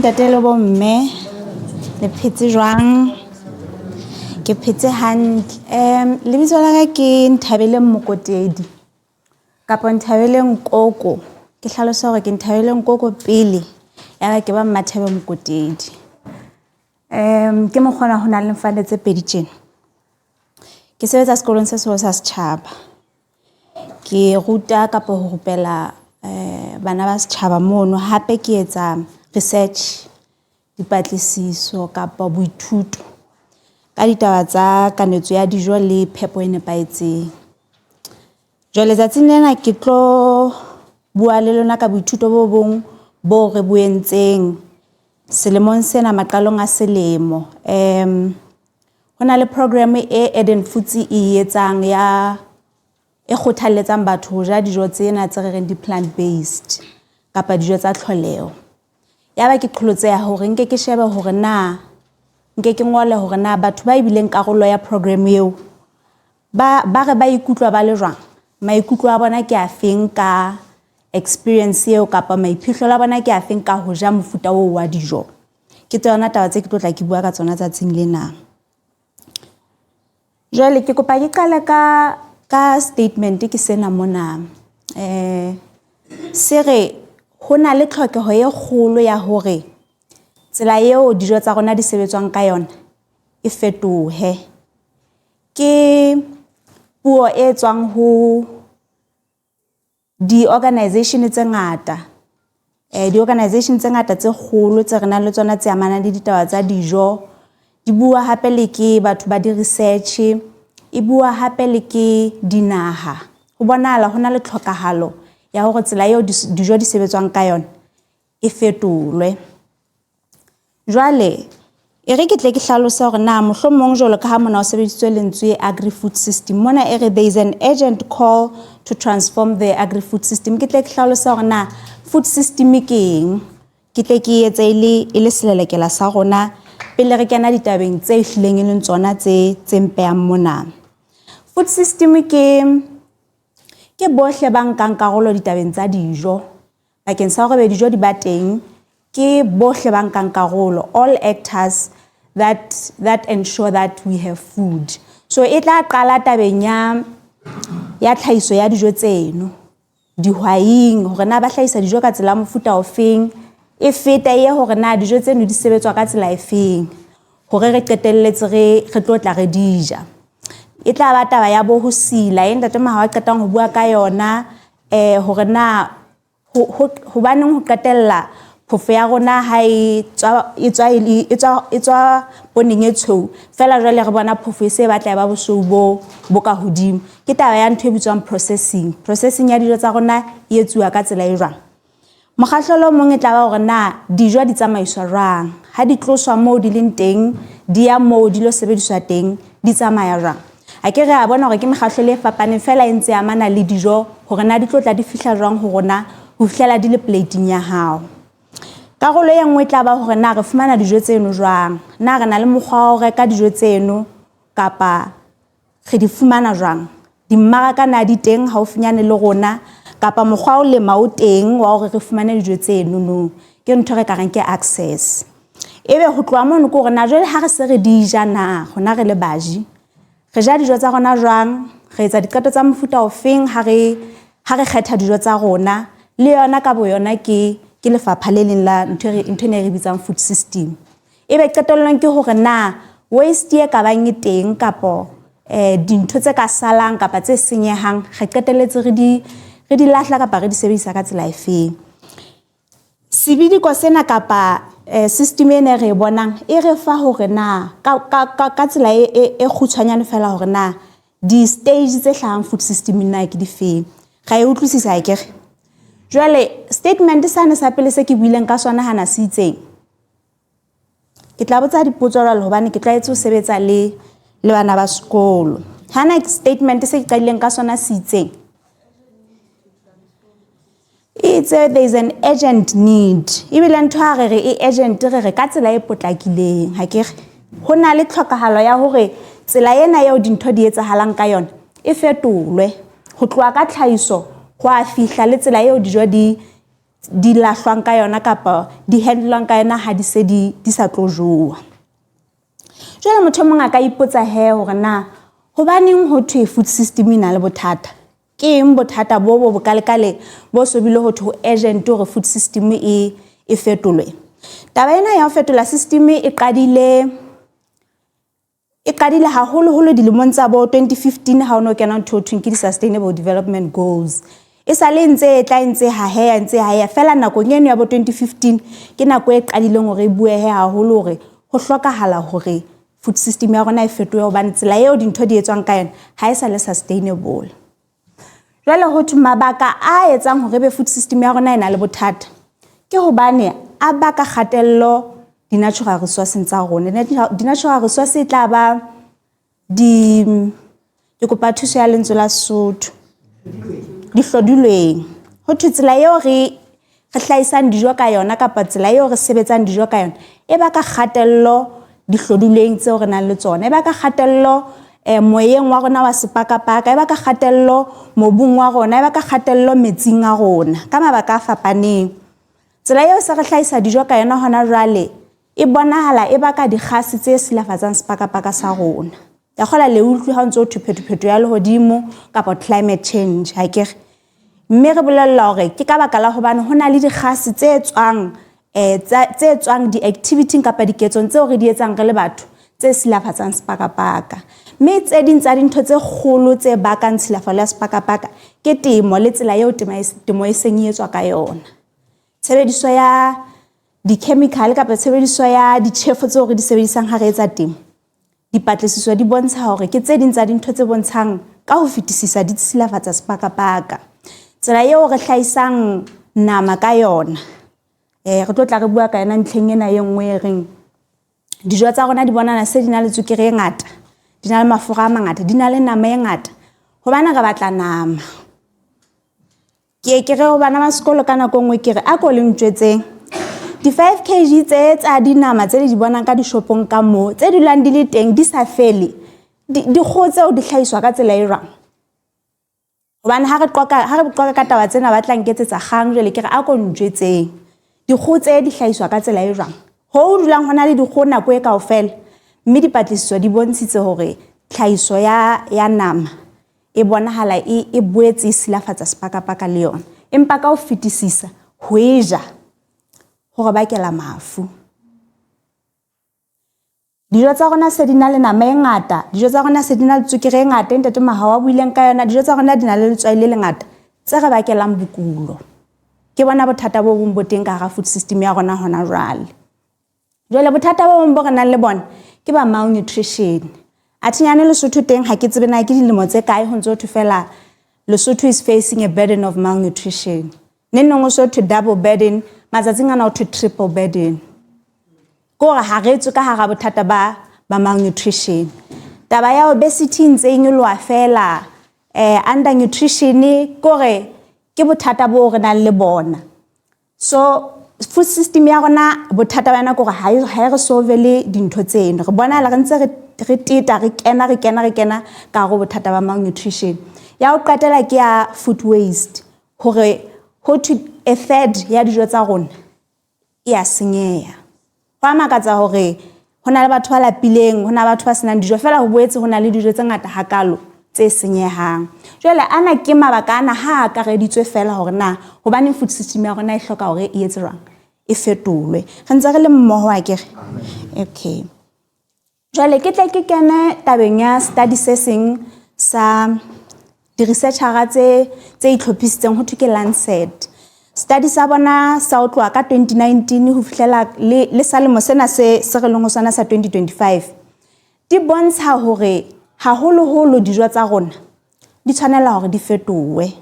ntate le bomme le phetse jwang ke phetse hantle lebitso la ka ke Nthabele Mokotedi kapa Nthabele Nkoko ke hlalosa hore ke Nthabele Nkoko pele ya ke ba Mmathabe Mokotedi ke mokgona ho na le mfane tse pedi tjena ke sebetsa sekolong se seholo sa setjhaba ke ruta kapa ho rupela bana ba setjhaba mono hape ke etsa research dipatlisiso kapa boithuto ka ditaba tsa kanetso ya dijo le phepo e nepahetseng jwale tsatsing lena ke tlo bua le lona ka boithuto bo bong bo re buentseng selemong sena maqalong a selemo hona le program e Eden Foods e etsang ya e kgothaletsang batho ho ja dijo tsena tse reng di plant based kapa dijo tsa tlholeho yaba ke qholotseha hore nke ke shebe hore na nke ke ngole hore na batho ba ibileng karolo ya program eo ba re ba ikutlwa ba le jwang maikutlo a bona ke afeng ka experience eo kapa maiphihlelo a bona ke afeng ka ho ja mofuta o wa dijo ke tsona taba tse ke tlo tla ke bua ka tsona tsatsing lena jwale ke kopa ke qale ka statement ke sena mona sere hona le tlhokeho e kgolo ya hore tsela eo dijo tsa rona di sebetswang ka yona e fetohe ke puo e tswang ho di organization tse ngata di organization tse ngata tse kgolo tse rena le tsona tse amanang le ditaba tsa dijo di bua hape le ke batho ba di research e bua hape le ke dinaha ho bonahala hona le tlhokahalo ya hore tsela eo dijo di sebetswang ka yona e fetolwe jwale e re ke tle ke hlalosa hore na mohlomong jolo ka ha mona o sebeditswe lentswe agri-food system mona e re there is an urgent call to transform the agri-food system ke tle ke hlalosa hore na food system ke eng ke tle ke etse ile selelekela sa rona pele re kena ditabeng tse hlileng e leng tsona tse mpehang mona food system ke bohle ba nkang karolo ditabeng tsa dijo bakeng sa hore dijo di ba teng ke bohle ba nkang karolo all actors that ensure that we have food so e tla qala tabeng ya tlhahiso ya dijo tseno dihwaing hore na ba hlahisa dijo ka tsela mofuta ofeng e feta ye hore na dijo tseno di sebetswa ka tsela efeng hore re qetelletse re tlo tla re dija e tla ba taba ya bo ho sila e ntate mahawa qetang ho bua ka yona hore na ho baneng ho qetella phofo ya rona ha e tswa poning e tshweu fela jwale re bona phofo e se batla ba bosou bo ka hodimo ke taba ya ntho e bitswang processing ya dijo tsa rona e etsuwa ka tsela e jwang mokgahlelo mong e tla ba hore na dijo di tsamaiswa jwang ha di tloswa moo di leng teng di ya moo di lo sebediswa teng di tsamaya jwang a ke re a bona hore ke mekgahlelo e fapaneng fela e ntse amana le dijo hore na di tlo tla di fihla jwang ho rona ho fihlela di le plating ya hao karolo e nngwe tla ba hore na re fumana dijo tseno jwang na re na le mokgwa o reka dijo tseno kapa re di fumana jwang dimmaraka na di teng haufinyane le rona kapa mokgwa o lema o teng wa hore re fumane dijo tseno no ke ntho re ka reng ke access ebe ho tloha mono ke hore na jwale ha re se re di ja na hona re le baji re ja dijo tsa rona jwang re etsa diqeto tsa mofuta ofeng ha re kgetha dijo tsa rona le yona ka bo yona ke lefapha le leng la ntho ne re bitsang food system ebe qetellong ke hore na waste e ka bang teng kapo dintho tse ka salang kapa tse senyehang re qetelletse re di lahla kapa re di sebedisa ka tsela efeng sebidiko sena kapa system ene re bonang e re fa hore na ka tsela e kgutshwanyane fela hore na di stage tse hlahang food system na ke di feng ga e utlwisisa ke re jwale statement sana sa pele se ke buileng ka sona hana se itseng ke tla botsa dipotso jwale hobane ke tla etsa ho sebetsa le bana ba sekolo hana statement se ke qadileng ka sona se itseng there is an urgent need ebile ntho ha re e urgent re ka tsela e potlakileng ha ke ho na le tlhokahalo ya hore tsela ena eo dintho di etsahalang ka yona e fetolwe ho tloha ka tlhahiso ho a fihla le tsela eo dijo di lahlwang ka yona kapa di handlwang ka yona ha di se di sa tlo jowa. Jwale motho mong a ka ipotsa hore na hobaneng ho thwe food system ina le bothata? Ke eng bothata bo bokalekale bo so bile ho thwe urgent hore food system e fetolwe? Taba ena ya ho fetola system e qadile haholo dilemong tsa bo 2015 ha ono kena ntho thweng ke di-sustainable development goals. E sa le ntse ha fela nakong eno ya bo 2015 ke nako e qadileng hore e buehe haholo hore ho hlokahala hore food system ya rona e fetohe hobane tsela eo dintho di etswang ka yona ha e sa le sustainable. Jwale ho thwe mabaka a etsang hore be food system ya rona ena le bothata ke hobane a baka kgatello di-natural resources tsa rona. Di-natural resources tla ba ke kopa thuso ya lentswe la Sesotho, di hlodilweng. Ho thwe tsela eo re hlahisang dijo ka yona kapa tsela eo re sebetsang dijo ka yona e baka kgatello di hlodilweng tseo re nang le tsona, e baka kgatello moyeng wa rona wa sepakapaka, e baka kgatello mobung wa rona, e baka kgatello metsing a rona ka mabaka a fapaneng. Tsela eo se re hlahisa dijo ka yona hona jwale e bonahala e baka dikgase tse silafatsang sepakapaka sa rona. Ya kgola le utlwi ha ntse ho thuphetupheto ya lehodimo kapa climate change ha ke re. Mme re bolella hore ke ka baka la hobane hona le dikgase tse tswang di-activity kapa diketsong tseo re di etsang re le batho tse silafatsang sepakapaka. Mme tse ding tsa dintho tse kgolo tse bakang tshilafalo ya sepakapaka ke temo le tsela eo temo e seng e etswa ka yona. Tshebediso ya di-chemical kapa tshebediso ya ditjhefo tseo re di sebedisang ha re etsa temo. Dipatlisiso di bontsha hore ke tse ding tsa dintho tse bontshang ka ho fetisisa di silafatsa sepakapaka. Tsela eo re hlahisang nama ka yona. Re tlo tla re bua ka yona ntlheng ena e nngwe e reng dijo tsa rona di bonana se di na le tswekere e ngata, di na le mafura a mangata, di na le nama e ngata. Hobane re batla nama. Ke re ho bana ba sekolo ka nako nngwe ke re a ko le ntjwetseng di 5 kg tsa dinama tse di bonang ka dishopong ka moo tse dulang di le teng di sa fele di kgotseo di hlahiswa ka tsela e jwang? Hobane ha re qoqa ka taba tsena ba tla nketsetsa kgang jwale ke re a ko ntjwetseng dikgotse di hlahiswa ka tsela e jwang? Ho dulang hona le dikgo nako e kaofela, mme dipatlisiso di bontshitse hore tlhahiso ya nama e bonahala e boetse e silafatsa sepakapaka le yona, empa ka ho fetisisa ho eja hore bakela mafu. Dijo tsa rona se di na le nama e ngata, dijo tsa rona se di na le tswekere e ngata, ntate Mahawa buileng ka yona, dijo tsa rona di na le letswai le lengata tse re bakelang bokulo. Ke bona bothata bo bong bo teng ka hara food system ya rona hona jwale. Jwale bothata bo bong bo re nang le bona ke ba malnutrition. Athinyane Lesotho teng ha ke tsebe na ke dilemo tse kae ho ntso thufela Lesotho is facing a burden of malnutrition. Nenong o so to double burden, matsatsing ana o to triple burden. Ko ha re tswe ka hara bothata ba malnutrition. Taba ya obesity ntse e nyoloha fela, undernutrition kore ke bothata bo re nang le bona. So food system ya rona bothata bana kore ha re solve le dintho tseno. Re bona la re ntse re tita re kena ka go bothata ba malnutrition. Ya o qetela ke ya food waste hore ho to a third ya dijo tsa rona ya senyeha. Fa makatsa hore hona le batho ba lapileng, hona batho ba senang dijo fela ho boetse hona le dijo tse ngata hakalo tse senyehang. Jwale ana ke mabaka ana ha ka reditswe fela hore na hobane food system ya rona e hloka hore e etse jwang e fetolwe. Re ntse re le mmoho a kere. Okay. Jwale ke tle ke kene tabeng ya study se seng sa di-researchera tse itlhophisitseng ho thwe ke Lancet. Study sa bona sa o tloha ka 2019 ho fihlela le salemo sena se re leng ho sona sa 2025. Di bontsha hore haholo dijo tsa rona di tshwanela hore di fetowe.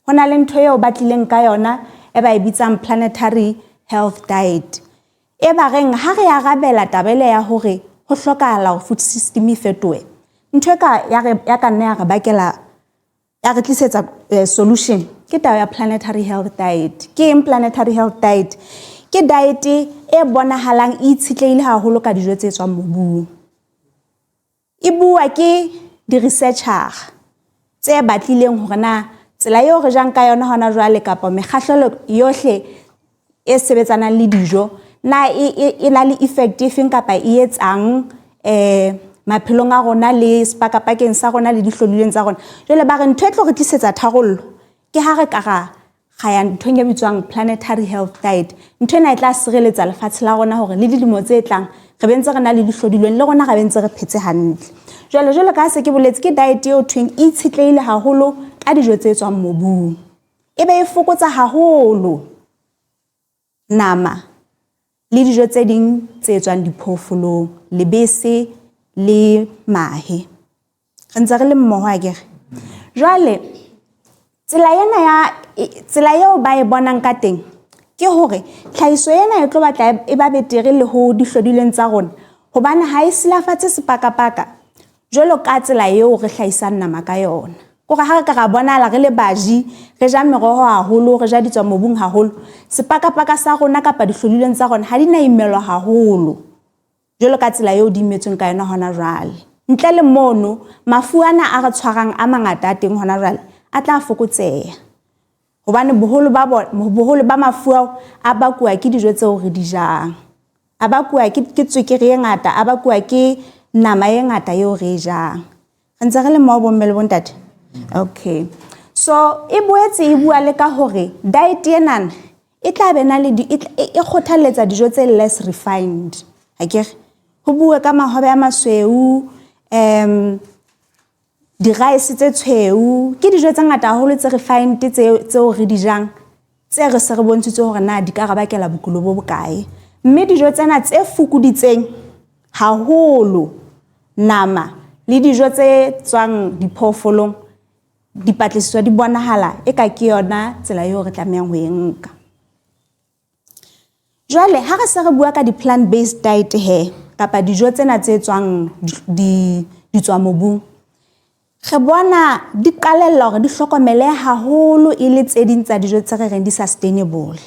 Hona le ntho eo batlileng ka yona e ba e bitsang planetary health diet. E ba reng ha re arabela tabele ya hore ho hlokahala hore food system e fetowe. Ntho ya ka nna ya re bakela ya re tlisetsa solution ke taba ya planetary health diet. Ke planetary health diet ke diet e bonahalang e itshitlehile haholo ka dijo tse tswang mobung. E bua ke di-researcher tse batlileng hore na tsela eo re jang ka yona hona jwale kapa mekgahlelo yohle e sebetsanang le dijo na e na le effect efeng kapa e etsang maphelong a rona le sepakapakeng sa rona le dihlodileng tsa rona. Jwale ba re ntho e tlo re tlisetsa tharollo ke ha re ka ga ya ntho e bitswang planetary health diet. Ntho ena e tla sireletsa lefatshe la rona hore le dilemo tse tlang re bentse re na le dihlodileng le rona ga bentse re phetse hantle. Jwale ka se ke boletse ke diet eo thweng e itshitlehile haholo ka dijo tse tswang mobung. E be e fokotsa haholo nama le dijo tse ding tse tswang diphoofolong, lebese le mahe. Re ntse re le mmoho akere. Jwale tsela eo ba e bonang ka teng ke hore tlhahiso ena e tlo batla e ba betere le ho dihlodileng tsa rona hobane ha e silafatse sepakapaka jwalo ka tsela eo re hlahisang nama ka yona. Gore ha re ka ra bonala re le baji re ja meroho haholo re ja ditswa mobung haholo sepakapaka sa rona kapa dihlodileng tsa rona ha di na imelwa haholo jwalo ka tsela eo di imetsweng ka yona hona jwale. Ntle le mono mafu ana a re tshwarang a mangata a teng hona jwale a tla fokotseha hobane boholo ba mafu ao a bakuwa ke dijo tseo re di jang, a bakuwa ke tswekere e ngata, a bakuwa ke nama e ngata eo re e jang. Re ntse re le mmoho bomme le bontate. Okay, so e boetse e bua le ka hore diet ena e tla bena le e kgothaletsa dijo tse less refined. Akere ho bua ka mahobe a masweu, di rice tse tshweu, ke dijo tse ngata haholo tse refined tseo re di jang tse re se re bontshitse hore na di ka rabakela bokulo bo bokae. Mme dijo tsena tse fukuditseng haholo nama le dijo tse tswang diphoofolong dipatlisiso di bonahala e ka ke yona tsela eo re tlamehang ho e nka. Jwale ha re se re bua ka di plant based diet kapa dijo tsena tse tswang di tswa mobung, re bona di qalella hore di hlokomele haholo e le tse ding tsa dijo tse re reng di sustainable.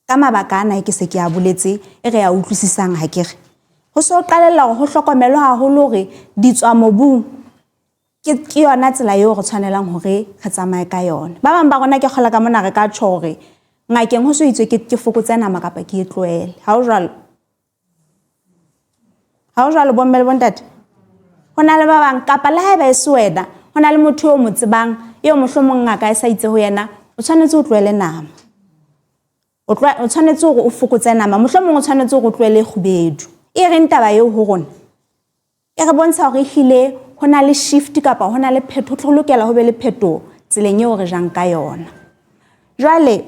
Ka mabaka ana ke se ke a boletse e re ya utlwisisang hakere. Ho so qalella hore ho hlokomelwe haholo hore di tswa mobung ke yona tsela eo re tshwanelang hore re tsamaye ka yona. Ba bang ba rona ke kgola ka mona re ka tjhore ngakeng ho so itswe ke fokotse nama kapa ke e tlohele. Ha o jwalo bomme le bontate. Hona le ba bang kapa le haeba e se wena hona le motho o mo tsebang eo mohlomong ngaka e sa itse ho yena o tshwanetse o tlohele nama. O tshwanetse hore o fokotse nama, mohlomong o tshwanetse hore o tlohele kgubedu. E reng taba eo ho rona e re bontsha hore ehlile hona le shift kapa hona le phetho, ho lokela ho be le phetho tseleng eo re jang ka yona. Jwale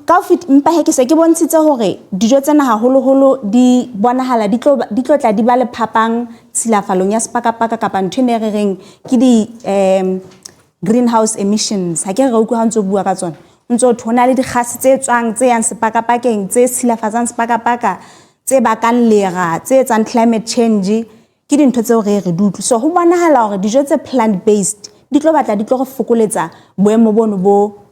ka mpa ke se ke bontshitse hore dijo tsena haholo di bonahala di tlo tla di ba le phapang tshilafalong ya sepakapaka kapa ntho ne re reng ke di greenhouse emissions. Ha ke re utlwa ha ntse bua ka tsona ntse thona le dikgase tse tswang tse yang sepakapakeng tse silafatsang sepakapaka tse bakang lera tse etsang climate change ke dintho tseo re dutlu. So ho bonahala hore dijo tse plant based di tlo batla di tlo re fokoletsa boemo bono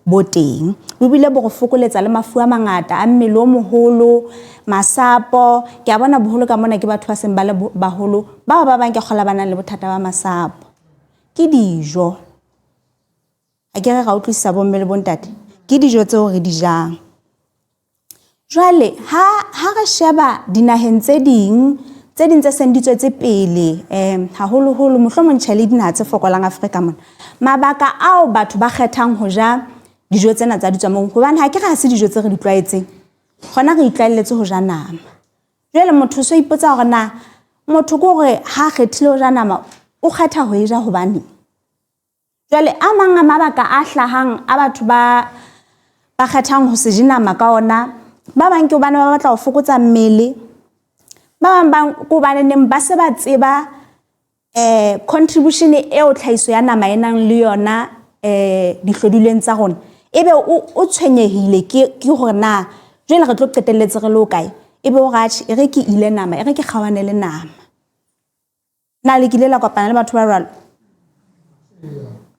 bo teng, bo bile bo re fokoletsa le mafu a mangata a mmele o moholo, masapo. Ke a bona boholo ka mona ke batho ba seng ba le baholo ba bang ke kgola bana le bothata ba masapo ke dijo. A ke re ga utlwisisa bomme le bontate ke dijo tseo re di jang. Jwale ha re sheba dinaheng tse ding tse seng di tswetse pele haholo mohlomong tshele dinaha tse fokolang Afrika mona, mabaka ao batho ba kgethang ho ja dijo tsena tsa ditswa mong hobane ha ke re ha se dijo tse re di tlwaetseng, gona re itlwaeletse ho ja nama. Jwale motho so ipotsa hore na motho go re ha kgethile ho ja nama o kgetha ho e ja hobane. Jwale a mang a mabaka a hlahang a batho ba kgethang ho se je nama ka ona, ba bang ke hobane ba batla ho fokotsa mmele, ba bang ko bana neng ba se ba tseba contribution eo tlhaiso ya nama enang le yona dihlodileng tsa rona. Ebe o tshwenyehile ke hore na jwale re tlo qetelletse re lo kae, ebe o ratshi e re ke ile nama e re ke kgawane le nama. Na le kile la kopana le batho ba jwalo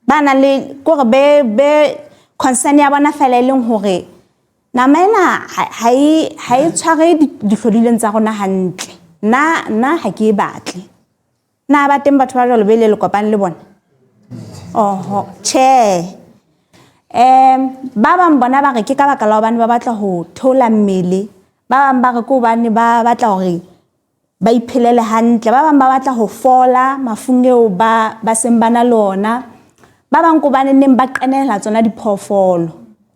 ba na le gore be concern ya bona fela leng hore nama ena ha e tshware dihlodileng tsa rona hantle, na ha ke e batle. Na ba teng batho ba jwalo be le kopane le bona Che. Ba bang bona ba re ke ka baka la hobane ba batla ho thola mmele, ba bang ba re ko bane ba batla hore ba iphelele hantle, ba bang ba batla ho fola mafung eo ba seng bana lona, ba bang ko bane neng ba qenela tsona diphoofolo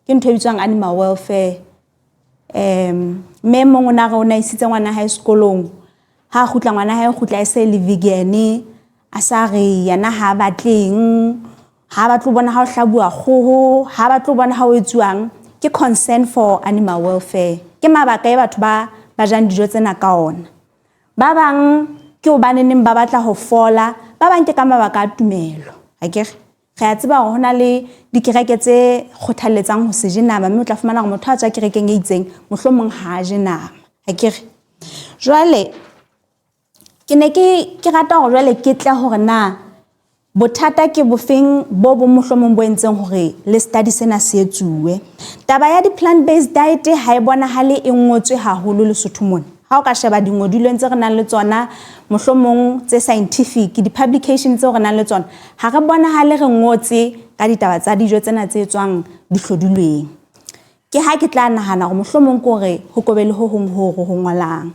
ke ntho e bitswang animal welfare. Me mong ona re o na isitse ngwana hae sekolong, ha khutla ngwana hae khutla e se le vegan, a sa re yana ha batleng, ha ba tlo bona ha o hlabua kgoho, ha ba tlo bona ha o etsuwang, ke concern for animal welfare. Ke mabaka e batho ba jang dijo tsena ka ona. Ba bang ke o baneneng ba batla ho fola, ba bang ke ka mabaka a tumelo. Akere re a tseba hore hona le dikereke tse kgothaletsang ho se je nama, mme o tla fumana hore motho a tswa kerekeng e itseng mohlomong ha je nama. Akere jwale ke ne ke rata hore jwale ke tle hore na bothata ke bofeng bo mohlomong bo entseng hore le study sena se etsuwe. Taba ya di plant based diet ha e bonahale e ngotswe haholo Lesotho mona. Ha o ka sheba dingodileng tse re nang le tsona mohlomong tse scientific, di publications tse re nang le tsona, ha re bonahale re ngotse ka ditaba tsa dijo tsena tse etswang dihlodilweng. Ke ha ke tla nahana hore mohlomong ko re ho kobe le ho hong ho ngolang.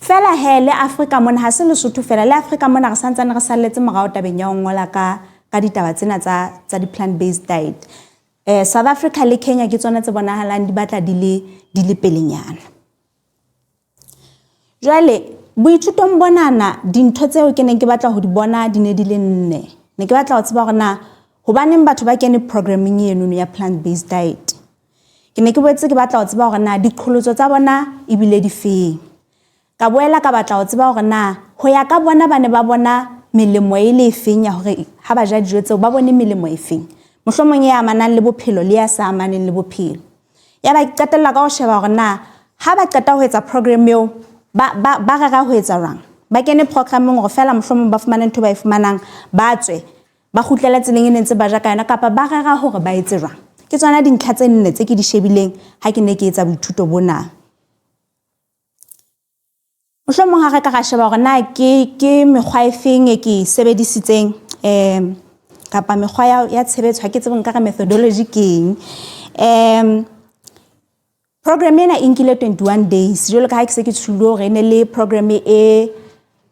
Fela hele Afrika mona ha se Lesotho fela, le Afrika mona re santsane re salletse morao tabeng ya ho ngola ka ditaba tsena tsa di plant based diet. South Africa le Kenya ke tsona tse bonahalang di batla di le pelenyana. Jwale boithutong bonana dintho tseo ke neng ke batla ho di bona di ne di le nne. Ne ke batla ho tseba hore na hobaneng batho ba kene programming eno ya plant based diet. Ke ne ke boetse ke batla ho tseba hore na diqholotso tsa bona e bile di feng. Ka boela ka batla ho tseba hore na ho ya ka bona ba ne ba bona melemo e le efeng ya hore ha ba ja dijo tseo ba bone melemo e feng. Mohlomong e amanang le bophelo le ya sa amaneng le bophelo. Ya ba qetella ka ho sheba hore na ha ba qeta ho etsa program eo ba rara ho etsa rang. Ba kene programming hore fela mohlomong ba fumana ntho ba e fumanang, ba tswe ba kgutlela tseleng e ntse ba ja ka yona, kapa ba rara hore ba etse rang. Ke tsona dintlha tse nne tse ke di shebileng ha ke ne ke etsa boithuto bona. Mohlomong ha re ka sheba hore na ke mekgwa e feng e ke sebedisitseng kapa mekgwa ya tshebetso ha ke tsebe nka re methodology ke eng. Program ena e nkile 21 days. Jwale ka ha ke se ke tshulo hore ne le program e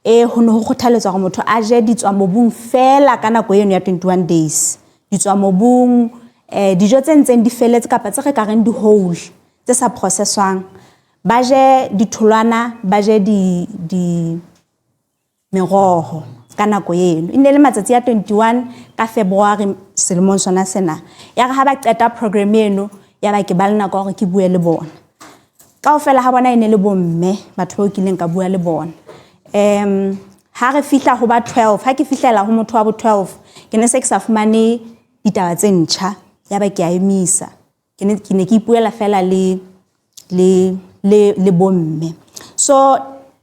ho no kgothaletswa hore motho a je ditswa mobung fela ka nako eno ya 21 days. Ditswa mobung dijo tse ntseng di feletse kapa tse re ka reng di whole tse sa processwang. Ba je ditholwana, ba je di meroho ka nako eno. E ne le matsatsi ya 21 ka February selemong sona sena. Ya re ha ba qeta program eno ya ba ke ba le nako hore ke bue le bona. Kaofela ha bona e ne le bomme batho ba kileng ka bua le bona. Ha re fihla ho ba 12, ha ke fihlela ho motho wa bo 12, ke ne se ke sa fumane ditaba tse ntjha, ya ba ke a emisa. Ke ne ke ipuela fela le bomme. So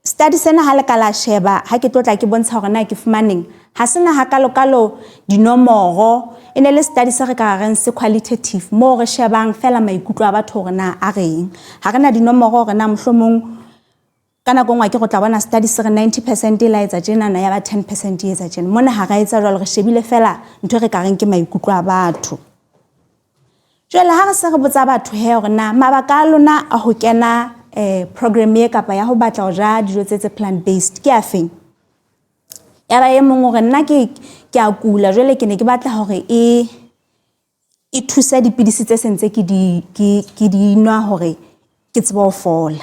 study sena ha le ka la sheba, ha ke tlotla ke bontsha hore na ke fumaneng ha sena hakalo dinomoro. E ne le study se re ka reng se qualitative, mo re shebang fela maikutlo a batho hore na a reng. Ha rena dinomoro hore na mohlomong ka nako ngwe ke go tla bona study se re 90% la etsa tjena na ya ba 10% e etsa tjena. Mona ha ra etsa jwalo, re shebile fela ntho re ka reng ke maikutlo a batho. Jwale ha re se re botsa batho he hore na mabaka a lona a ho kena program e kapa ya ho batla ho ja dijo tse plant based ke a feng. Ya ba e mong hore nna ke a kula, jwale ke ne ke batla hore e thusa dipidisi tse sentse ke di nwa hore ke tsebe ho fola.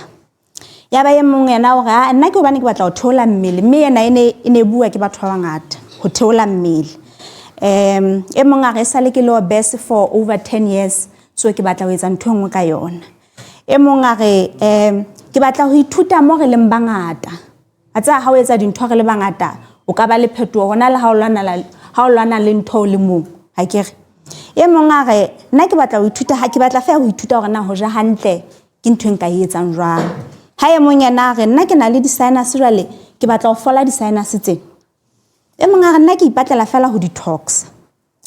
Ya ba e mong yena hore nna ke hobane ke batla ho theola mmele, mme yena e ne bua ke batho ba bangata ho theola mmele. E mong a re sale ke le obese for over 10 years, so ke batla ho etsa ntho engwe ka yona. E mong a re ke batla ho ithuta mo re leng bangata. A tsa ha o etsa dintho re le bangata o ka ba le phetoho hona le ha o lwana le ntho le mong. Ha ke re e mong a re nna ke batla ho ithuta, ha ke batla fela ho ithuta hore na ho ja hantle ke ntho nka e etsang jwang. Ha e mong yena re nna ke na le di-sinus jwale ke batla ho fola di-sinus tse. E mong a re nna ke ipatlela fela ho detox.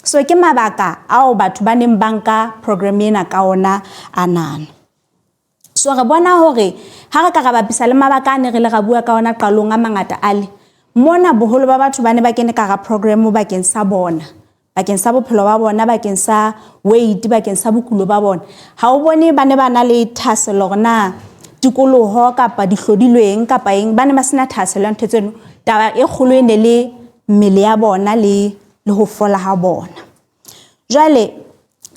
So ke mabaka ao batho ba neng banka program ena ka ona anana. So re bona hore ha re ka ra bapisa le mabaka a ne re le ra bua ka ona qalong a mangata ale, mona boholo ba batho ba ne ba kene ka ga program bakeng sa bona, bakeng sa bophelo ba bona, bakeng sa weight, bakeng sa bokulo ba bona. Ha o bone ba ne ba na le thaselo gona tikoloho kapa dihlodilweng kapa eng, ba ne ba sena thaselo ntho tseno. Taba e kgolo e ne le mmele ya bona le ho fola ha bona. Jwale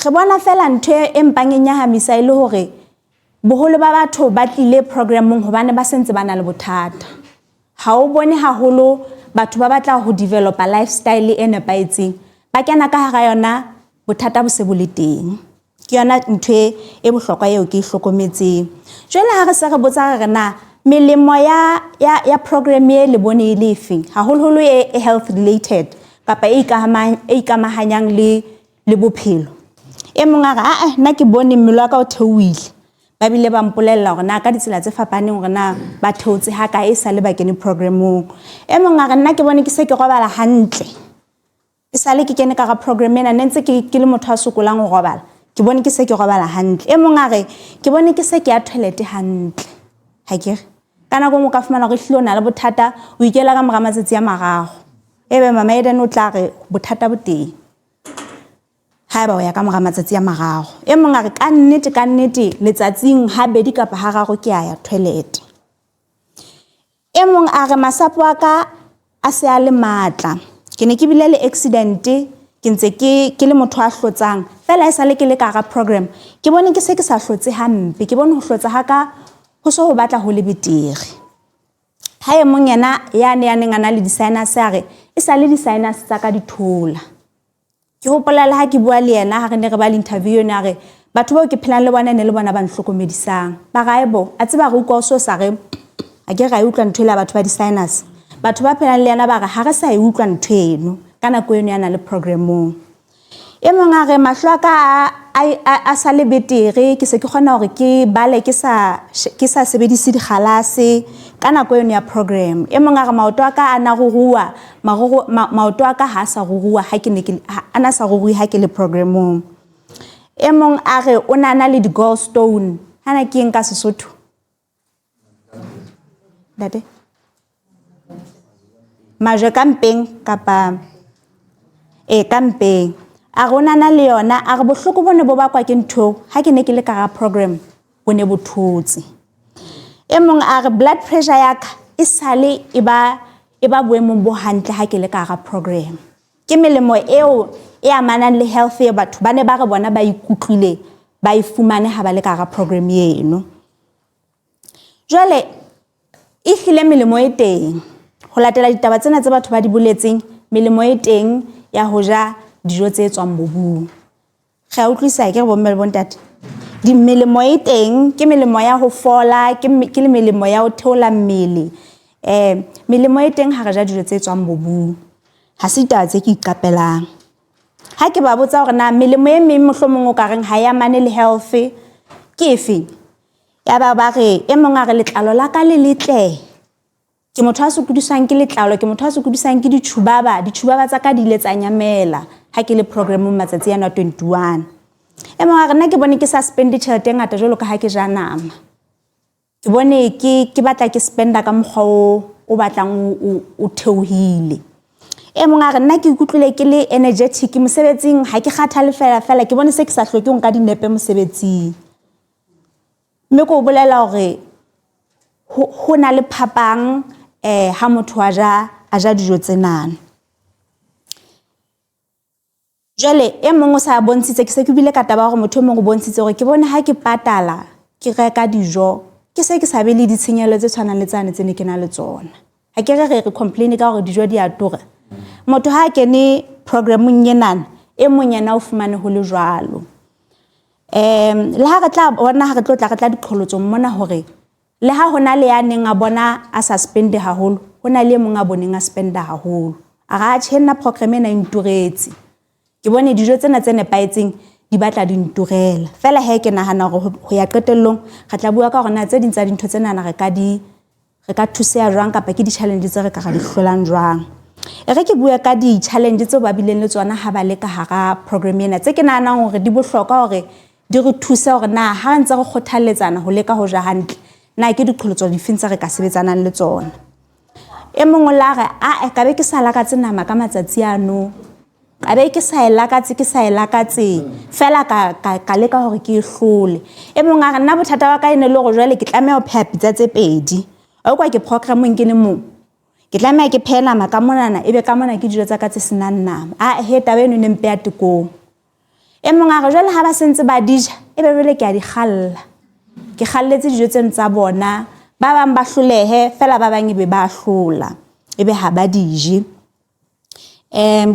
re bona fela ntho e mpang e nyahamisa ile hore boholo ba batho ba tlile programmong hobane ba sentse ba na le bothata. Ha o bone haholo batho ba batla ho develop a lifestyle e nepaetseng, ba kena ka hara yona bothata bo se bo le teng. Ke yona ntho e bohlokwa eo ke hlokometseng. Jwale ha re se re botsa re na melemo ya program e le bone e lefeng, haholo e health related kapa e ikamahanyang le bophelo. E mong a re nna ke bone mmele wa ka o theohile, ba bile ba mpolella hore na ka ditsela tse fapaneng hore na ba theotse ha ka e sa le ba kene programmong. E mong a re nna ke bone ke se ke robala hantle, e sale ke kene ka ga program ena ne ntse ke le motho a sokolang ho robala, ke bone ke se ke robala hantle. E mong a re ke bone ke se ke ya toilet hantle. Ha ke kana go mo ka fumana re hlilo na le bothata o ikela ka mora matsatsi a mararo, ebe mama eda no tla re bothata bo teng ha ba o ya ka mora matsatsi a mararo. E mong a re ka nnete letsatsing ha bedi kapa ha raro ke ya toilet. E mong a re masapo a ka a se a le matla, ke ne ke bile le accident, ke ntse ke le motho a hlotsang fela e sale ke le ka ga program, ke bone ke se ke sa hlotse hampe, ke bone ho hlotsa ha ka ho so ho batla ho le betere. Ha e mong yena ya neng ana le di-sinus a re e sale di-sinus tsa ka di thola. Ke hopola le ha ke bua le yena ha re ne re ba le interview yona re batho bao ke phelang le bona ne le bona ba nhlokomedisang, ba gaebo a tseba re utlwa so sa re a ke ga e utlwa ntho le batho ba di-sinus, batho ba phelang le yena ba re ha re sa e utlwa ntho eno ka nako eno yana le programmong. E mong a re mahlo a ka a sa le betere, ke se ke kgona hore ke bale ke sa sebedise dikgalase ka nako eno ya program. E mong a re maoto a ka a na rurua, maoto a ka ha sa rurua ha ke ne ke ana sa rurui ha ke le programmong. E mong a re o na le di-gallstone, hana ke eng ka Sesotho date majwe ka mpeng kapa ka mpeng. A rona na le yona a re bohloko bone bo bakwa ke ntho ha ke ne ke le ka ga program bo ne bo thotse. E mong a re blood pressure ya ka e sale e ba boemong bo hantle ha ke le ka ga program. Ke melemo eo e amanang le health e batho ba ne ba re bona ba ikutlwile ba ifumane ha ba le ka ga program eno. Jwale e hlile melemo e teng ho latela ditaba tsena tse batho ba di boletseng, melemo e teng ya ho ja dijo tse tswang mobung. Ga utlwisa ke re bo mme le bontate di melemo e teng, ke melemo ya ho fola, ke le melemo ya ho theola mmele. Melemo e teng ha re ja dijo tse tswang mobung, ha se taba tse ke iqapelang. Ha ke ba botsa hore na melemo e meng mohlomong o ka reng ha ya mane le health ke efeng, ya ba re e mong a re letlalo la ka le letle, ke motho a sokodisang ke letlalo, ke motho a sokodisang ke ditjhubaba tsa ka di ile tsa nyamela ha ke le programmong matsatsi yana 21. E mong a re nna ke bone ke suspend tjhelete e ngata jwalo ka ha ke ja nama, ke bone ke batla ke spenda ka mokgwa o batlang o theohile. E mong a re nna ke ikutlwile ke le energetic mosebetsing, ha ke kgathale fela ke bone se ke sa hloke nka dinepe mosebetsing. Mme ko bolela hore ho na le phapang ha motho a ja dijo tsenana. Jwale e mong o sa bontshitse, ke se ke bile ka taba hore motho mong o bontshitse hore ke bone ha ke patala ke reka dijo ke se ke sa be le ditshenyehelo tse tshwanang le tsane tse ne ke na le tsona. Ha ke re complain ka hore dijo di a tura, motho ha kene programmong yenana e mong yena o fumane ho le jwalo. Le ha re tla bona ha re tla diqholotso mona hore le ha hona le ya neng a bona a suspend haholo, hona le mong a boneng a spenda haholo, a ga tjhenna program ena inturetse. Ke bone dijo tsena tse nepaetseng di batla di nturela fela he ke nahana hore ho ya qetellong re tla bua ka hore na tse ding tsa dintho tsena re ka thuseha jwang kapa ke di-challenge tse re ka di hlolang jwang. E re ke bua ka di-challenge tseo ba bileng le tsona ha ba le ka hara program ena tse ke nahanang hore di bohlokwa hore di re thuse hore na ha ntse re kgothaletsana ho leka ho ja hantle na ke diqholotso di feng tse re ka sebetsanang le tsona. e mongwe la re a ka be ke sa lakatse nama ka matsatsi ano a be ke sa elakatse fela ka leka hore ke hlole e mongwe a re nna bothata wa ka ene le go jwale ke tlameha ho pheha pizza tse pedi a kwa ke programmeng ke le mo ke tlameha ke pheha nama ka monana ebe ka mona ke dijo tsa ka tse senang nama a he taba eno ne mpe ya tikong e mongwe a re jwale ha ba sentse ba dija ebe jwale ke a di khalla ke khalletse dijo tseno tsa bona ba bang ba hlolehe fela ba bang be ba hlola ebe ha ba dije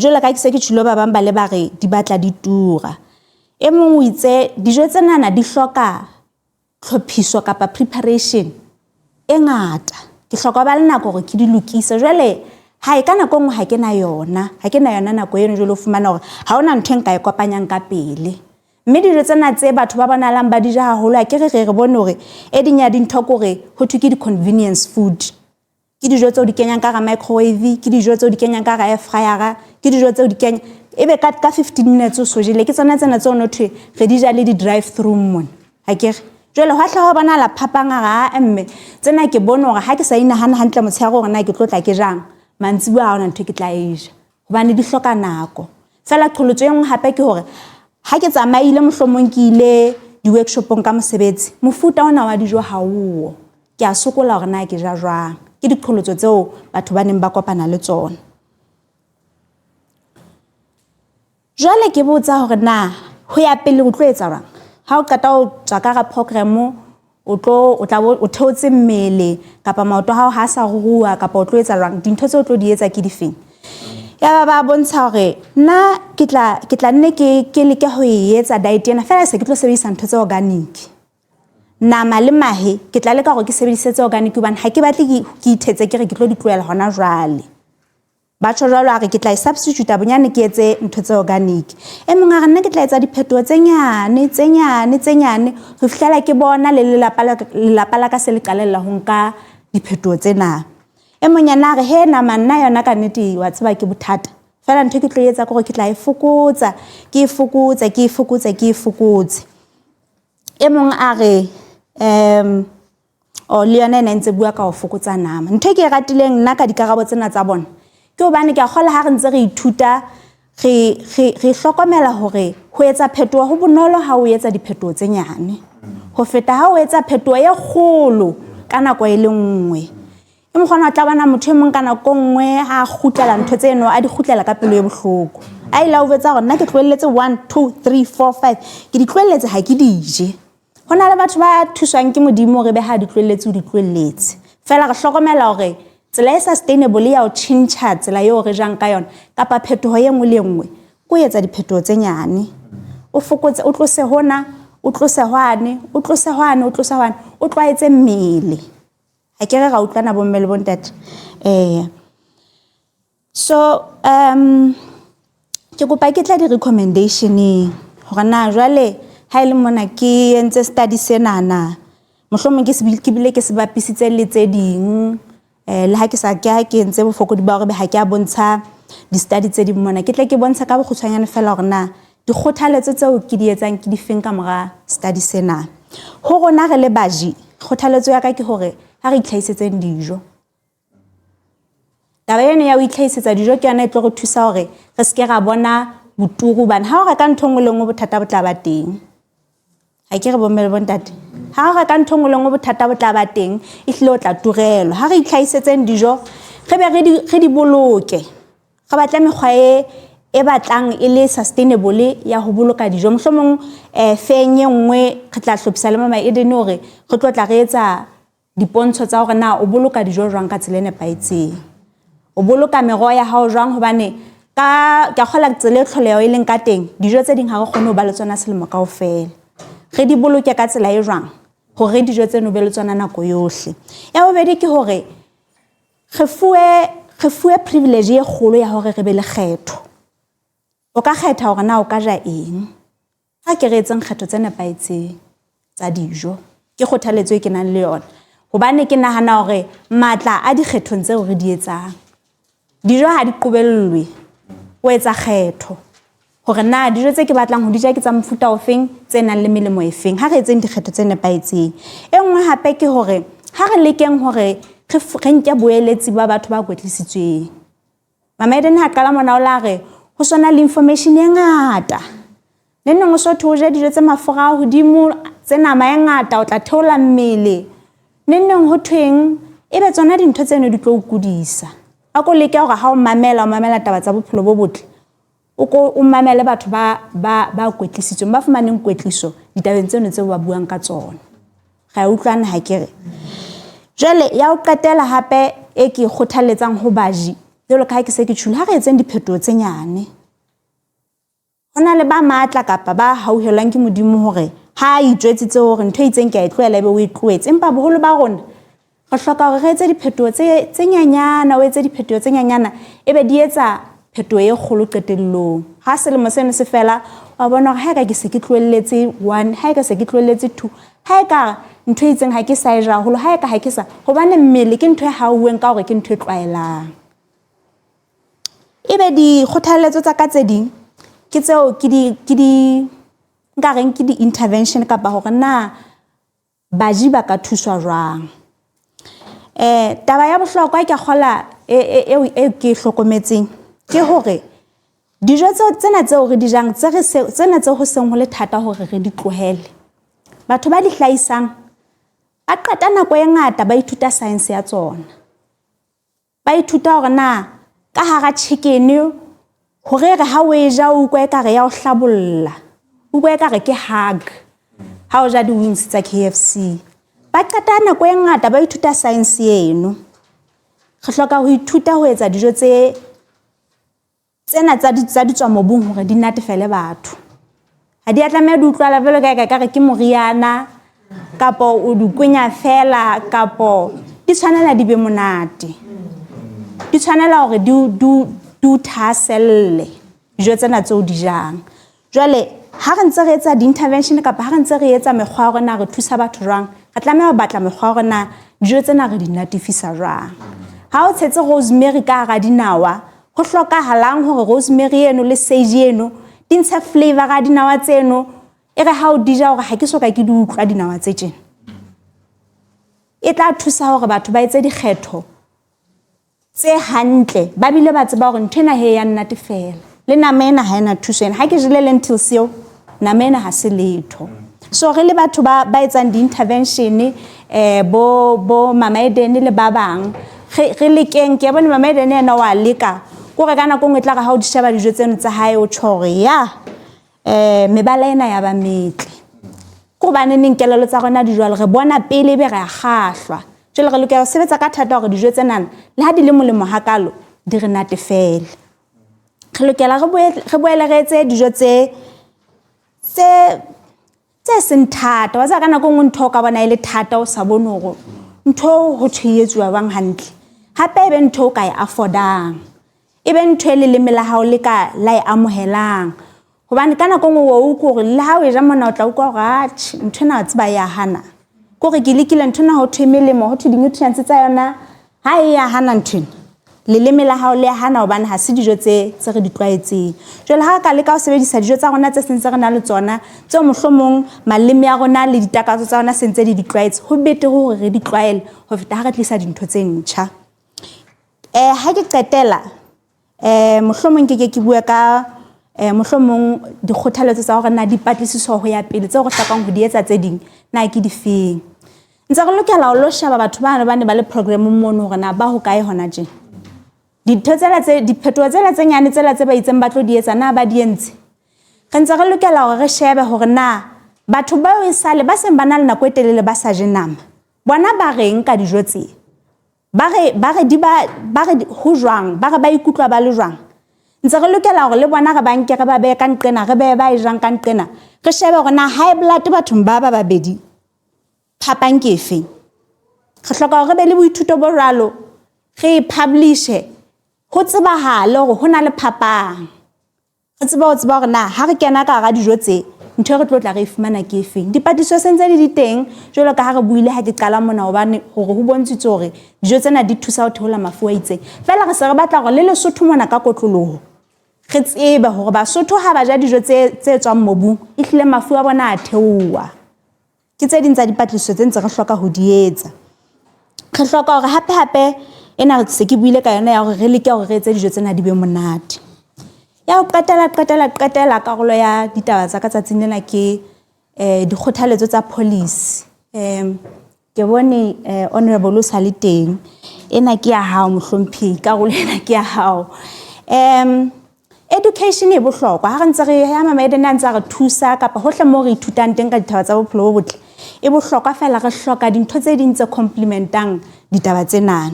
jwale ka ke se ke tshilo ba bang ba le ba re di batla di tura e mongwe itse dijo tsenana di hloka tlhophiso kapa preparation e ngata ke hloka ba le nako gore ke di lokise jwale ha e kana kongwe ha ke na yona nako eno jwale o fumana gore ha ona ntho enka e kopanyang ka pele mme dijo tsena tse batho ba bonalang ba dija haholo a ke re bone hore e dinya dintho gore ho thwe ke di convenience food ke dijo tse o di kenyang ka ga microwave ke dijo tse o di kenyang ka ga air fryer ke dijo tse o di kenya ebe ka 15 minutes o so jele ke tsona tsena tse o no thwe re dija le di drive through mon ha ke re jwale ho hla ho bona la phapanga ga emme tsena ke bone hore ha ke sa inahana hantle motshego gore na ke tlotla ke jang mantsibu ha ona ntho ke tla eja hobane di hloka nako fela qholotso e nngwe hape ke hore ha ke tsamaile mohlomong ke ile di workshopong ka mosebetsi mofuta ona wa dijo ha uo ke a sokola hore na ke ja jwang ke diqholotso tseo batho ba neng ba kopana le tsona jwale ke botsa hore na ho ya pele o tlo etsa jwang ha o qeta o tswa ka ga program o theotse mmele kapa maoto ha o ha sa rua kapa o tlo etsa jwang dintho tse o tlo di etsa ke difeng ya ba bontsha hore na ke tla nne ke leke ho etsa diet ena fela se ke tlo sebedisa ntho tse organic nama le mahe ke tla leka gore ke sebedise tse organic hobane ha ke batle ke ithetse ke re ke tlo di tloela hona jwale ba tšho jwalo a re ke tla substitute bonyane ke etse ntho tse organic e mongwe a re nna ke tla etsa diphetoho tse nyane ho fihlela ke bona le lelapa la ka se le qalella ho nka diphetoho tsena e monyana re he nama nna yona ka nnete wa tseba ke bothata fela ntho ke tlo etsa gore ke tla e fokotsa e mongwe a re o le yona ena ntse bua ka ho fokotsa nama ntho ke ratileng nna ka dikarabo tsena tsa bona ke hobane ke a kgola ha re ntse re ithuta re hlokomela hore ho etsa phetoho ho bonolo ha o etsa diphetoho tse nyane ho feta ha o etsa phetoho e kgolo ka nako e le nngwe e mokgona tla bana motho mong kana kongwe ha khutlela ntho tseno a di khutlela ka pelo e bohloko a ila o betsa gore nna ke tlwelletse 1 2 3 4 5 ke di tlwelletse ha ke dije hona le batho ba thuswang ke modimo re be ha di tlwelletse o di tlwelletse fela re hlokomela hore tsela e sustainable ya o tšhintšha tsela eo re jang ka yona kapa phetoho ye nngwe le nngwe go etsa diphetoho tse nyane o fokotse o tlose hona o tlose hwane o tlwaetse mmele ha ke re ga utlwana bo mmele bontate so ke kopa ke tla di recommendation hore na jwale ha ile mona ke entse study senana mohlomong ke bile ke se bapisitse le tse ding le ha ke sa ke entse bofokodi ba gore ha ke a bontsha di study tse di mona ke tle ke bontsha ka bokgutshwanyane fela gore na di khothaletso tseo ke di etsang ke di feng ka mora study sena ho rona re le baji khothaletso ya ka ke hore ha re itlhaisetseng dijo taba ene ya o itlhaisetsa dijo ke yona e tlo go thusa hore re se ke ra bona boturu bana ha o reka ntho ngwe le ngwe bothata bo tla ba teng ha ke re bommele bontate ha o reka ntho ngwe le ngwe bothata bo tla ba teng e hlile o tla turelwa ha re itlhaisetseng dijo re be re di boloke ga batla mekgwa e batlang e le sustainable ya ho boloka dijo mohlomong fenye nngwe re tla hlophisa le mama e dene hore re tlo tla re etsa dipontsho tsa hore na o boloka dijo jwang ka tsela e nepaetseng o boloka meroho ya hao jwang hobane ka kgola tsela e tlholeho e leng ka teng dijo tse ding ha re kgone ho ba le tsona selemo kaofela re di boloke ka tsela e jwang hore dijo tseno be le tsona nako yohle ya bobedi ke hore re fuwe privilege e kgolo ya hore re be le kgetho o ka kgetha hore na o ka ja eng ha ke re etseng kgetho tse nepaetseng tsa dijo ke kgothaletso e ke nang le yona hobane ke nahana hore matla a dikgethong tseo re di etsang dijo ha di qobellwe o etsa kgetho hore na dijo tse ke batlang ho di ja ke tsa mofuta ofeng tse nang le melemo e feng ha re etseng dikgetho tse nepaetseng e nngwe hape ke hore ha re lekeng hore re nke boeletsi ba batho ba kwetlisitsweng. Mama Eden ha qala mona o la re ho sona le information e ngata. Le neng o so thoje dijo tse mafura hodimo tse nama e ngata o tla theola mmele. Le neng ho thweng ebe tsona dintho tseno di tlo kudisa. A ko leke hore ha o mamela taba tsa bophelo bo botle. O mamele batho ba kwetlisitsweng ba fumaneng kwetliso ditabeng tseno tse ba buang ka tsona. Ga utlwana ha kere. Jwale ya o qetela hape e ke kgothaletsang ho baji jwalo ka ha ke se ke tshula ha re etseng diphetoho tse nyane. Hona le ba matla kapa ba hauhelwang ke modimo hore ha itjwetsitse hore ntho e itseng ke a e tlohela ebe o e tlohetse empa boholo ba rona re hloka hore re etse diphetoho tse nyanyana o etse diphetoho tse nyanyana ebe di etsa phetoho e kgolo qetellong. Ha selemo seno se fela wa bona hore ha ka ke se ke tlohelletse 1 ha ka se ke tlohelletse 2 ha ka ntho e itseng ha ke sa e ja holo ha ka ha ke sa hobane mmele ke ntho e hauweng ka hore ke ntho e tlwaelang. Ebe di kgothaletso tsa ka tse ding ke tseo ke di nkareng ke di intervention kapa hore na baji ba ka thuswa jwang. Taba ya bohlokwa ke kgola e ke hlokometseng ke hore dijo tsena tseo re di jang tsena tseo ho seng ho le thata hore re di tlohele. Batho ba di hlaisang ba qeta nako e ngata ba ithuta science ya tsona. Ba ithuta hore na ka hara chicken hore re ha o e ja o kwa ekare ya o hlabolla o kwa ekare ke hug ha o ja di wings tsa KFC. Ba qeta nako e ngata ba ithuta science eno. Re hloka ho ithuta ho etsa dijo tsena tsa ditswa mobung hore di natefele batho. Ha di atlameha di utlwala vele ka ekare ke moriana kapo o di kwenya fela kapo di tshwanela di be monate. Di tshwanela hore di thaselle dijo tsena tseo di jang. Jwale ha re ntse re etsa di-intervention kapa ha re ntse re etsa mekgwa ya rona re thusa batho jwang re tlameha ho batla mekgwa ya rona dijo tsena re di natefisa jwang. Ha o tshetse rosemary ka hara dinawa ho hlokahalang hore rosemary eno le sage eno di ntsha flavor ga dinawa tseno e re ha o di ja hore ha ke soka ke di utlwa dinawa tse tjena. E tla thusa hore batho ba etse dikgetho tse hantle ba bile ba tseba hore nthena he ya nnatefela le nama ena ha ena thuso ena ha ke jele lentils seo nama ena ha se letho. So re le batho ba etsang di-intervention bo Mama Eden le ba bang re lekeng ke bona Mama Eden ena wa leka ko re kana go ngetla ga ha o di sheba dijo tseno tsa hae o tshore ya mebala ena ya ba metle ko bana neng kelelo tsa rona di jwale re bona pele be re a kgahlwa jwale re lokela ho sebetsa ka thata hore dijo tsena le ha di le molemo hakalo di re natefele. Re lokela re boele re etse dijo tse seng thata wa tsa kana go ntho ka bona ile thata o sa bone hore ntho ho thiyetswa bang hantle hape ebe ntho ka e affordang ebe ntho le le mela hao le ka la e amohelang hobane kana go o go le ha o e ja mona o tla utlwa ga ntho na tseba ya hana go re ke lekile ntho na ho thwemelemo ho thwe di-nutrients tsa yona ha e ya hana ntho le le mela hao le hana hobane ha se dijo tse re di tlwaetseng. Jwale ha ka le ka ho sebedisa dijo tsa rona tse sentse re na le tsona tse mohlomong maleme ya rona le ditakatso tsa rona sentse di tlwaetse ho betere hore re di tlwaele ho feta ha re tlisa dintho tse ntjha. Ha ke qetela mohlomong ke bua ka mohlomong dikgothaletso tsa hore na dipatlisiso ho ya pele tse go hlakang ho di etsa tse ding na ke di feng. Ntse re lokela ho lo sheba batho ba ne ba le program mono hore na ba ho kae hona tje diphetoho tsela tse nyane tsela tse ba itseng ba tlo di etsa na ba di entse. Re ntse re lokela hore re shebe hore na batho ba o isale ba seng ba na le nako e telele ba sa je nama bona ba reng ka dijo tse ba re ho jwang ba re ba ikutlwa ba le jwang. Ntse re lokela hore le bona re ba nke re ba be ka nqena re be ba e jang ka nqena re shebe hore na high blood bathong ba babedi phapang ke efe. Re hloka hore be le boithuto bo jwalo re publishe ho tsebahale hore ho na le phapang re tseba hore na ha re kena ka ga dijo tse ntho re tlotla re ifumana ke efeng. Dipatiso sentse di teng jwalo ka ha re buile ha ke qala mona hobane hore ho bontshitse hore dijo tsena di thusa ho theola mafu a itseng fela re se re batla hore le Lesotho mona ka kotloloho re tsebe hore Basotho ha ba ja dijo tse tswang mobung e hlile mafu a bona a theowa. Ke tse ding tsa dipatiso tse ntse re hloka ho di etsa. re hloka hore hape ena re se ke buile ka yona ya hore re leke hore re etse dijo tsena di be monate ya ho qetela karolo ya ditaba tsa ka tsatsing lena ke dikgothaletso tsa policy ke bone honorable sa le teng ena ke ya hao mohlomphehi karolo ena ke ya hao education e bohlokwa ha re ntse re ya mama edena ntse re thusa kapa hohle mo re ithutang teng ka ditaba tsa bophelo bo botle e bohlokwa fela re hloka dintho tse ding tse complementang ditaba tsena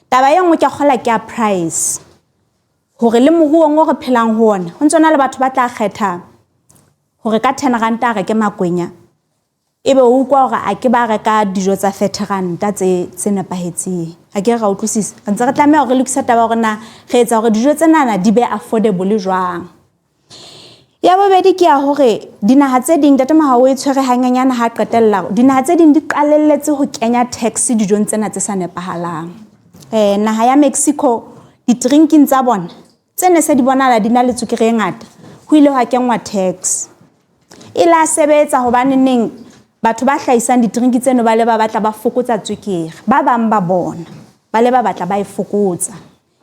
taba e nngwe ke kgola ke a price hore le moruong o re phelang ho ona ho ntsona le batho ba tla kgetha hore ka 10 ranta re ke makwenya ebe o ukwa hore a ke ba reka dijo tsa 30 ranta tse nepahetseng a ke ra utlwisisa ntse re tlameha hore lokisa taba hore na re etsa hore dijo tsena di be affordable jwang ya bobedi ke ya hore dinaha tse ding tatema ha o e tshwere hanganyana ha qetella dinaha tse ding di qalelletse ho kenya tax dijong tsena tse sa nepahalang naha ya Mexico di-drinking tsa bona tsene se di bonala di na le tsukere e ngata ho ile ha kenngwa tax e la sebetsa hobane neng batho ba hlaisang di-drink tseno ba le ba batla ba fokotsa tsukere ba bang ba bona ba le ba batla ba e fokotsa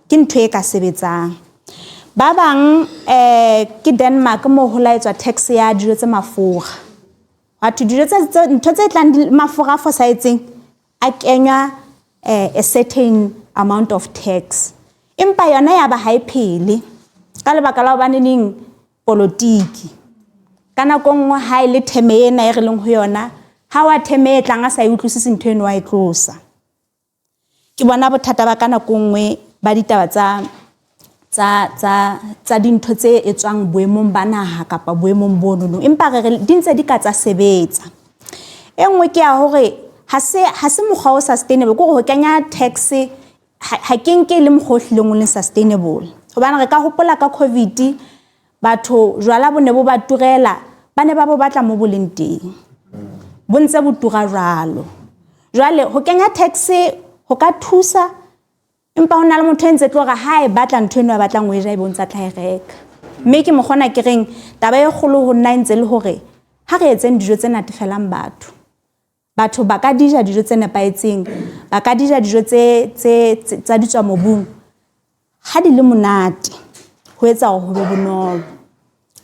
ke ntho e ka sebetsang ba bang ke Denmark mo ho laetswa tax ya dijo tse mafura batho dijo tse ntho tse tlang mafura fosahetseng a kenywa a certain amount of tax empa yona ya ba ha iphele ka lebaka la hobane ning politiki kana kongwa ha ile theme ena e re leng ho yona ha wa theme tlang a sa utlwisise ntho eno wa itlosa ke bona bothata ba kana kongwe ba ditaba tsa dintho tse etswang boemong ba naha kapa boemong bonono empa re dintse di ka tsa sebetsa engwe ke ya hore ha se mokgwa o sustainable go kenya tax ha kenke le mokgohlileng le sustainable hobane re ka hopola ka covid batho jwala bone bo ba turela bane ba bo batla mo boleng teng bontse bo tura jwalo jwale ho kenya tax ho ka thusa empa hona le motho entse tloga ha e batla ntho eno ba batlang ho e ja e bontsa tla e reka mme ke mogona ke reng taba e kgolo ho nna ntse le hore ha re etseng dijo tse natefelang batho ba ka dija dijo tse nepaetseng ba ka dija dijo tsa ditswa mobung ha di le monate ho etsa hore ho be bonolo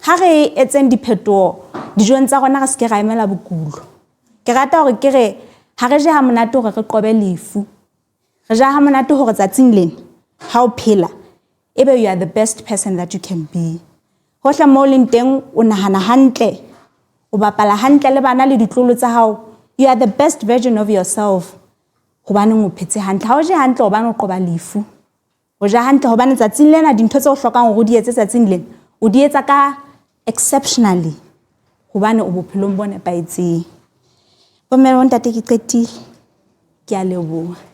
ha re etseng diphetoho dijong tsa rona re se ke ra emela bokulo ke rata hore ke re ha re je ha monate hore re qobe lefu re ja ha monate hore tsatsing lena ha o phela ebe you are the best person that you can be hohle mo leng teng o nahana hantle o bapala hantle le bana le ditlolo tsa hao you are the best version of yourself hobane o phetse hantle ha o je hantle hobane o qoba lefu o ja hantle hobane tsatsing lena dintho tse o hlokang hore di etse tsatsing lena o di etsa ka exceptionally hobane o bophelong bona paetseng bomme bo ntate ke qetile ke a leboha